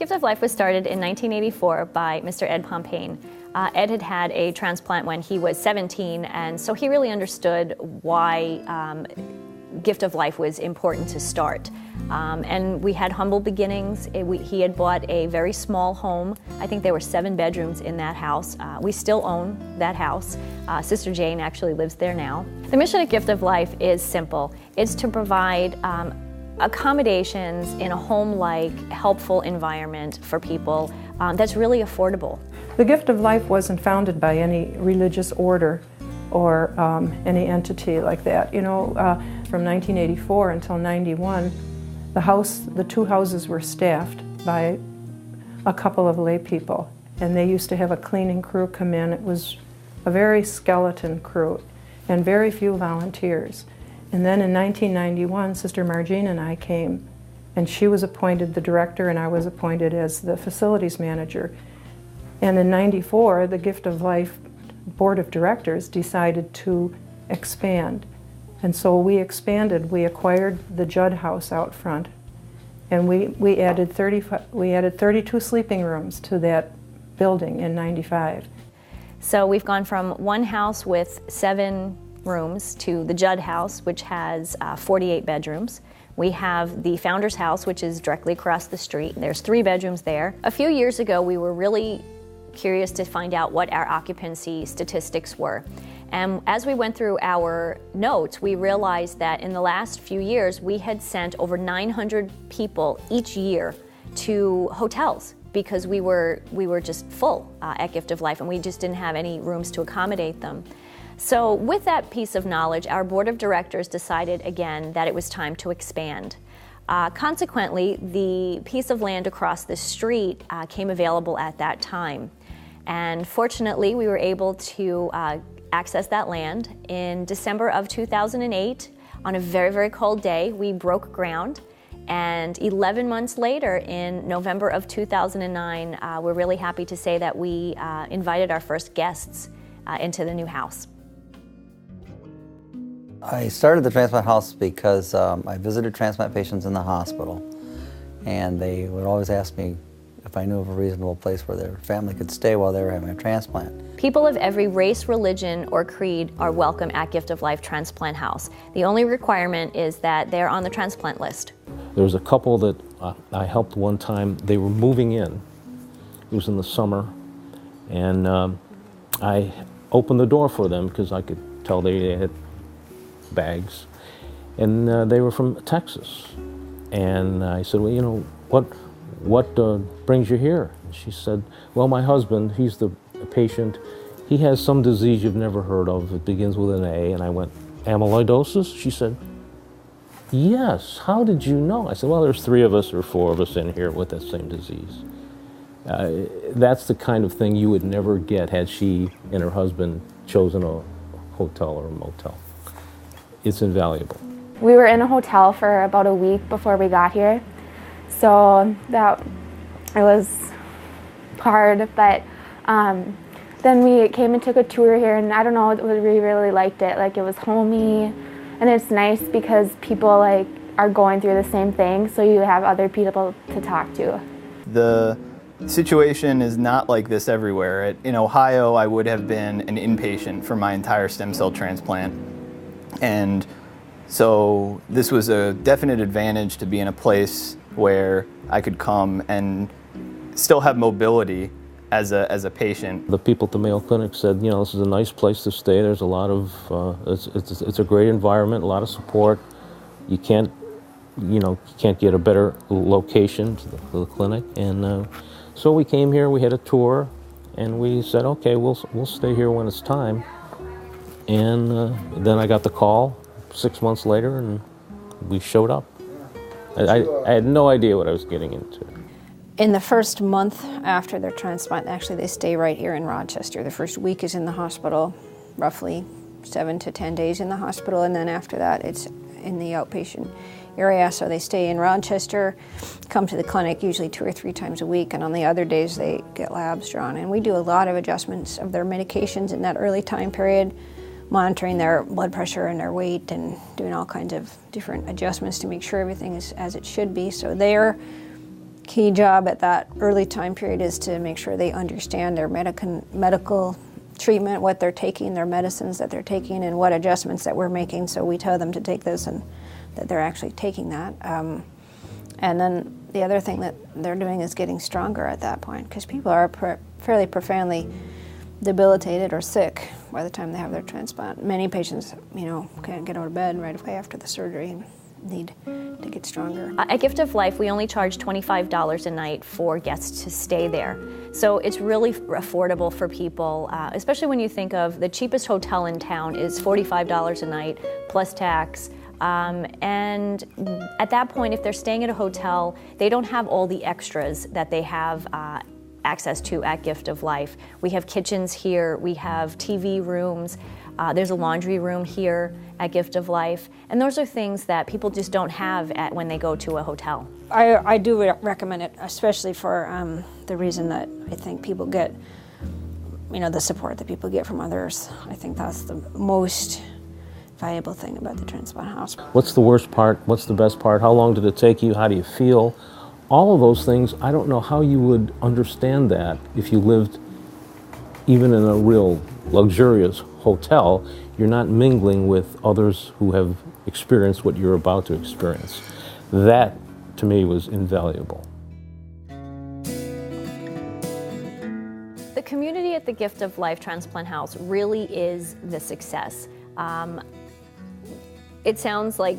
Gift of Life was started in 1984 by Mr. Ed Pompane. Ed had had a transplant when he was 17, and so he really understood why Gift of Life was important to start. And we had humble beginnings. He had bought a very small home. I think there were 7 bedrooms in that house. We still own that house. Sister Jane actually lives there now. The mission of Gift of Life is simple. It's to provide accommodations in a home-like, helpful environment for people that's really affordable. The Gift of Life wasn't founded by any religious order or any entity like that. You know, from 1984 until 91, the 2 houses were staffed by a couple of lay people, and they used to have a cleaning crew come in. It was a very skeleton crew and very few volunteers. And then in 1991, Sister Margene and I came, and she was appointed the director and I was appointed as the facilities manager. And in 94, the Gift of Life Board of Directors decided to expand. And so we expanded. We acquired the Judd House out front, and we added 32 sleeping rooms to that building in 95. So we've gone from one house with 7 rooms to the Judd House, which has 48 bedrooms. We have the Founder's House, which is directly across the street. There's 3 bedrooms there. A few years ago, we were really curious to find out what our occupancy statistics were. And as we went through our notes, we realized that in the last few years, we had sent over 900 people each year to hotels because we were just full at Gift of Life, and we just didn't have any rooms to accommodate them. So with that piece of knowledge, our board of directors decided again that it was time to expand. Consequently, the piece of land across the street came available at that time. And fortunately, we were able to access that land. In December of 2008, on a very, very cold day, we broke ground. And 11 months later, in November of 2009, we're really happy to say that we invited our first guests into the new house. I started the transplant house because I visited transplant patients in the hospital, and they would always ask me if I knew of a reasonable place where their family could stay while they were having a transplant. People of every race, religion, or creed are welcome at Gift of Life Transplant House. The only requirement is that they're on the transplant list. There was a couple that I helped one time. They were moving in. It was in the summer, and I opened the door for them because I could tell they had bags, and they were from Texas. And I said, well, you know, what brings you here? And she said, well, my husband, he's the patient. He has some disease you've never heard of. It begins with an A. And I went, amyloidosis? She said, yes. How did you know? I said, well, there's 3 of us or 4 of us in here with that same disease. That's the kind of thing you would never get had she and her husband chosen a hotel or a motel. It's invaluable. We were in a hotel for about a week before we got here, so it was hard, but then we came and took a tour here, and I don't know, we really liked it. Like, it was homey, and it's nice because people like are going through the same thing, so you have other people to talk to. The situation is not like this everywhere. In Ohio, I would have been an inpatient for my entire stem cell transplant. And so this was a definite advantage to be in a place where I could come and still have mobility as a patient. The people at the Mayo Clinic said, you know, this is a nice place to stay. There's a lot of, it's a great environment, a lot of support. You can't get a better location to the clinic. And so we came here, we had a tour, and we said, okay, we'll stay here when it's time. And then I got the call 6 months later, and we showed up. I had no idea what I was getting into. In the first month after their transplant, actually they stay right here in Rochester. The first week is in the hospital, roughly 7 to 10 days in the hospital, and then after that it's in the outpatient area. So they stay in Rochester, come to the clinic usually 2 or 3 times a week, and on the other days they get labs drawn. And we do a lot of adjustments of their medications in that early time period, monitoring their blood pressure and their weight and doing all kinds of different adjustments to make sure everything is as it should be. So they're key job at that early time period is to make sure they understand their medical treatment, what they're taking, their medicines that they're taking, and what adjustments that we're making. So we tell them to take this and that they're actually taking that. And then the other thing that they're doing is getting stronger at that point, because people are fairly profoundly debilitated or sick by the time they have their transplant. Many patients, can't get out of bed right away after the surgery and need to get stronger. At Gift of Life, we only charge $25 a night for guests to stay there. So it's really affordable for people, especially when you think of the cheapest hotel in town is $45 a night plus tax. And at that point, if they're staying at a hotel, they don't have all the extras that they have access to at Gift of Life. We have kitchens here, we have TV rooms, there's a laundry room here at Gift of Life, and those are things that people just don't have when they go to a hotel. I do recommend it, especially for the reason that I think people get, the support that people get from others. I think that's the most valuable thing about the transplant house. What's the worst part? What's the best part? How long did it take you? How do you feel? All of those things, I don't know how you would understand that if you lived even in a real luxurious hotel. You're not mingling with others who have experienced what you're about to experience. That, to me, was invaluable. The community at the Gift of Life Transplant House really is the success. It sounds like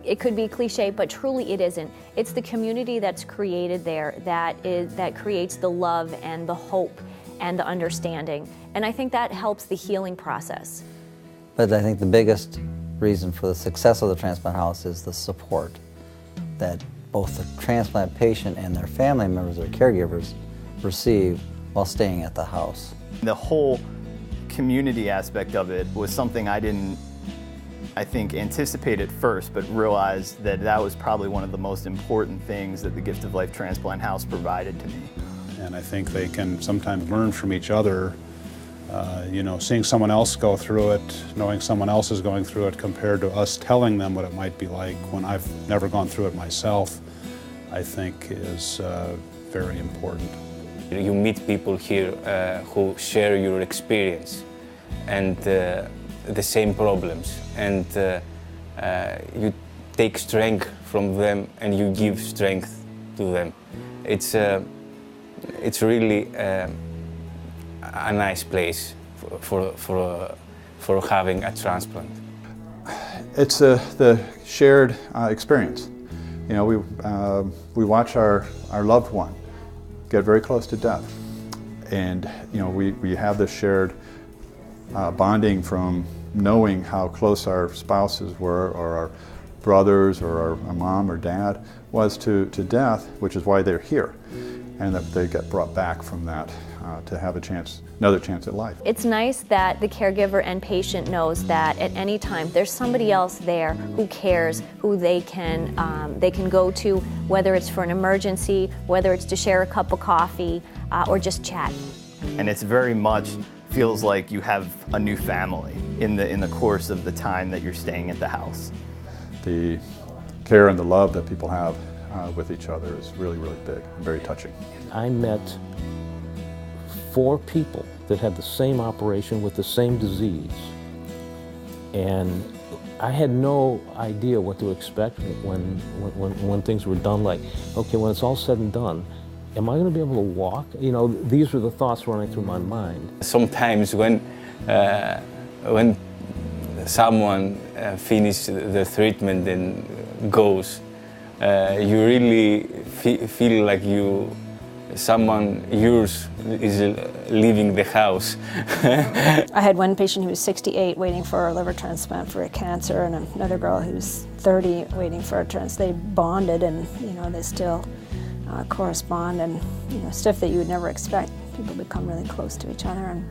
it could be cliche, but truly it isn't. It's the community that's created there that creates the love and the hope and the understanding. And I think that helps the healing process. But I think the biggest reason for the success of the transplant house is the support that both the transplant patient and their family members or caregivers receive while staying at the house. The whole community aspect of it was something I didn't, I think, anticipate at first, but realized that was probably one of the most important things that the Gift of Life Transplant House provided to me. And I think they can sometimes learn from each other. Seeing someone else go through it, knowing someone else is going through it compared to us telling them what it might be like when I've never gone through it myself, I think is very important. You meet people here who share your experience and the same problems, and you take strength from them and you give strength to them. It's really a nice place for having a transplant. It's the shared experience. We watch our loved one get very close to death, and we have this shared bonding from knowing how close our spouses were, or our brothers, or our mom or dad was to death, which is why they're here, and that they get brought back from that to have another chance at life. It's nice that the caregiver and patient knows that at any time there's somebody else there who cares, who they can go to, whether it's for an emergency, whether it's to share a cup of coffee, or just chat. And it's very much feels like you have a new family in the course of the time that you're staying at the house. The care and the love that people have with each other is really, really big and very touching. I met 4 people that had the same operation with the same disease, and I had no idea what to expect when things were done. Like, okay, when it's all said and done, am I going to be able to walk? These were the thoughts running through my mind. Sometimes when someone finishes the treatment and goes, you really feel like someone yours is leaving the house. I had one patient who was 68 waiting for a liver transplant for a cancer, and another girl who was 30 waiting for a transplant. They bonded, and they still correspond, and stuff that you would never expect. People become really close to each other, and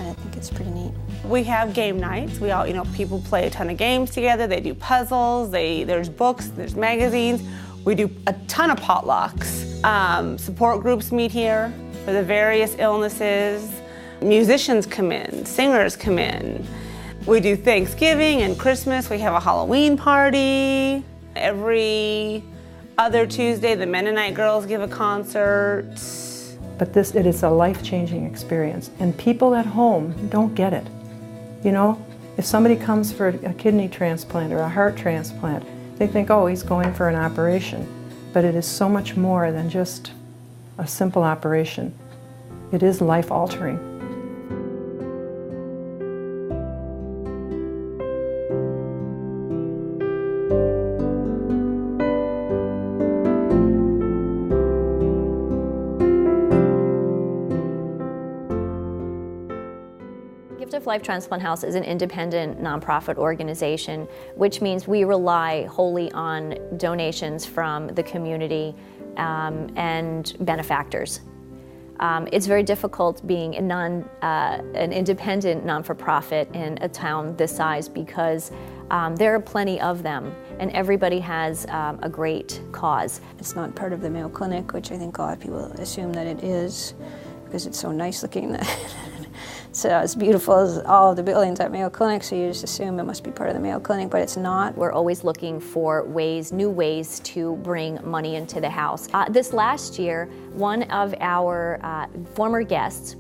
I think it's pretty neat. We have game nights. We all, people play a ton of games together. They do puzzles. There's books. There's magazines. We do a ton of potlucks. Support groups meet here for the various illnesses. Musicians come in. Singers come in. We do Thanksgiving and Christmas. We have a Halloween party. Every Other Tuesday, the Mennonite girls give a concert. But it is a life-changing experience, and people at home don't get it. You know, if somebody comes for a kidney transplant or a heart transplant, they think, oh, he's going for an operation. But it is so much more than just a simple operation. It is life-altering. Gift of Life Transplant House is an independent nonprofit organization, which means we rely wholly on donations from the community and benefactors. It's very difficult being an independent non-for-profit in a town this size because there are plenty of them and everybody has a great cause. It's not part of the Mayo Clinic, which I think a lot of people assume that it is because it's so nice looking. It's as beautiful as all of the buildings at Mayo Clinic, so you just assume it must be part of the Mayo Clinic, but it's not. We're always looking for new ways to bring money into the house. This last year, one of our former guests,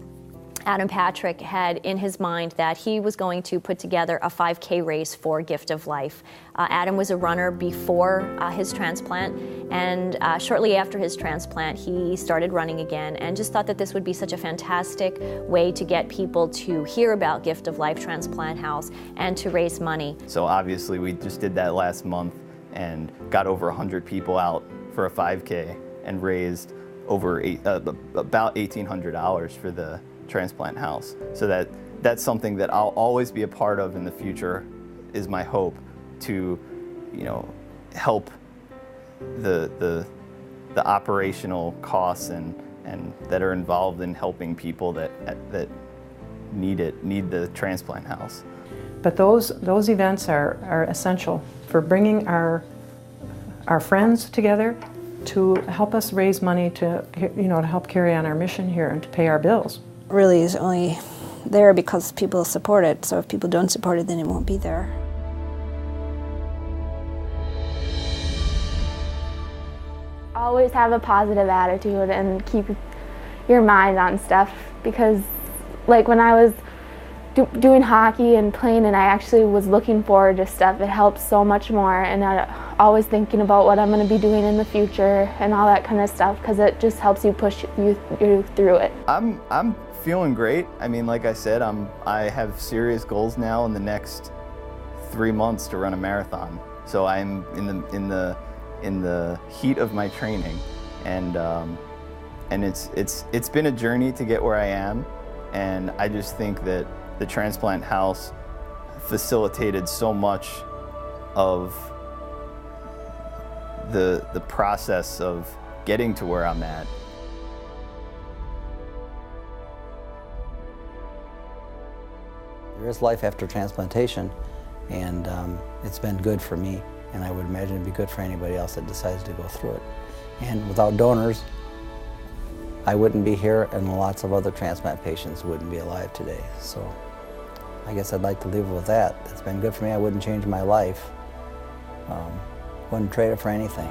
Adam Patrick, had in his mind that he was going to put together a 5K race for Gift of Life. Adam was a runner before his transplant, and shortly after his transplant, he started running again and just thought that this would be such a fantastic way to get people to hear about Gift of Life Transplant House and to raise money. So obviously we just did that last month and got over 100 people out for a 5K and raised over about $1,800 for the transplant house. So that's something that I'll always be a part of in the future, is my hope to, you know, help the operational costs and that are involved in helping people that need the transplant house. But those events are essential for bringing our friends together to help us raise money to help carry on our mission here and to pay our bills. Really is only there because people support it, so if people don't support it, then it won't be there. Always have a positive attitude and keep your mind on stuff, because like when I was doing hockey and playing and I actually was looking forward to stuff, it helps so much more, and always thinking about what I'm going to be doing in the future and all that kind of stuff, because it just helps you push you through it. I'm feeling great. I mean, like I said, I have serious goals now in the next 3 months to run a marathon. So I'm in the heat of my training, and it's been a journey to get where I am, and I just think that the transplant house facilitated so much of the process of getting to where I'm at. There is life after transplantation, and it's been good for me, and I would imagine it'd be good for anybody else that decides to go through it. And without donors, I wouldn't be here, and lots of other transplant patients wouldn't be alive today. So I guess I'd like to leave it with that. It's been good for me. I wouldn't change my life. Wouldn't trade it for anything.